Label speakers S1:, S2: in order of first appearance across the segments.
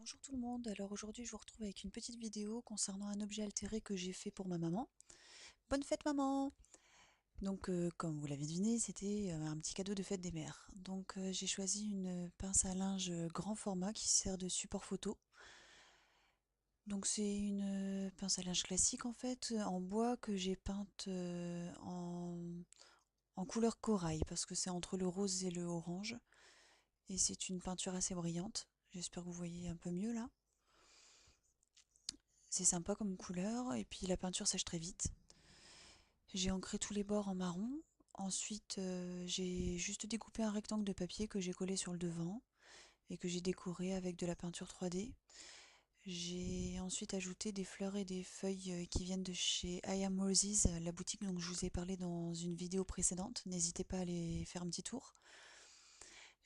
S1: Bonjour tout le monde, alors aujourd'hui je vous retrouve avec une petite vidéo concernant un objet altéré que j'ai fait pour ma maman. Bonne fête maman! Donc comme vous l'avez deviné, c'était un petit cadeau de fête des mères. Donc j'ai choisi une pince à linge grand format qui sert de support photo. Donc c'est une pince à linge classique en fait, en bois que j'ai peinte en couleur corail parce que c'est entre le rose et le orange. Et c'est une peinture assez brillante. J'espère que vous voyez un peu mieux là. C'est sympa comme couleur et puis la peinture sèche très vite. J'ai ancré tous les bords en marron. Ensuite, j'ai juste découpé un rectangle de papier que j'ai collé sur le devant et que j'ai décoré avec de la peinture 3D. J'ai ensuite ajouté des fleurs et des feuilles qui viennent de chez I Am Roses, la boutique dont je vous ai parlé dans une vidéo précédente. N'hésitez pas à aller faire un petit tour.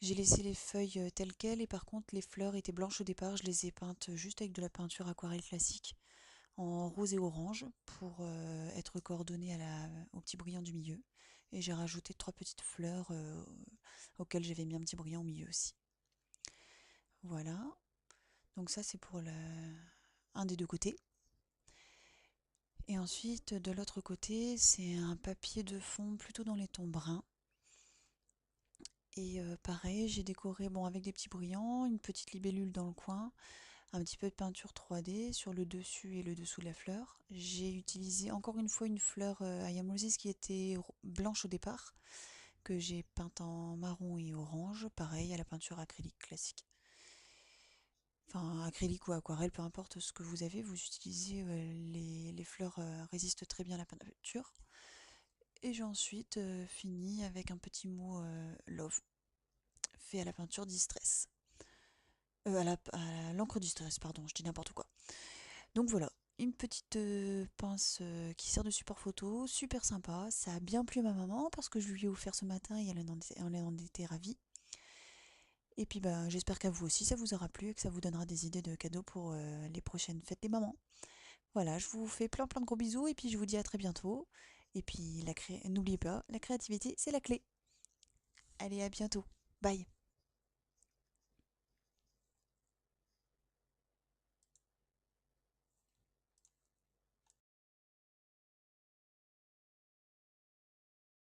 S1: J'ai laissé les feuilles telles quelles et par contre les fleurs étaient blanches au départ. Je les ai peintes juste avec de la peinture aquarelle classique en rose et orange pour être coordonné au petit brillant du milieu. Et j'ai rajouté 3 petites fleurs auxquelles j'avais mis un petit brillant au milieu aussi. Voilà, donc ça c'est pour un des deux côtés. Et ensuite de l'autre côté c'est un papier de fond plutôt dans les tons bruns. Et pareil, j'ai décoré avec des petits brillants, une petite libellule dans le coin, un petit peu de peinture 3D sur le dessus et le dessous de la fleur. J'ai utilisé encore une fois une fleur I Am Roses qui était blanche au départ, que j'ai peinte en marron et orange, pareil à la peinture acrylique classique. Enfin, acrylique ou aquarelle, peu importe ce que vous avez, vous utilisez, les fleurs résistent très bien à la peinture. Et j'ai ensuite fini avec un petit mot love, fait à la peinture Distress. À l'encre Distress, pardon, je dis n'importe quoi. Donc voilà, une petite pince qui sert de support photo, super sympa. Ça a bien plu à ma maman parce que je lui ai offert ce matin et elle en était ravie. Et puis j'espère qu'à vous aussi ça vous aura plu et que ça vous donnera des idées de cadeaux pour les prochaines fêtes des mamans. Voilà, je vous fais plein de gros bisous et puis je vous dis à très bientôt. Et puis n'oubliez pas, la créativité c'est la clé. Allez, à bientôt. Bye.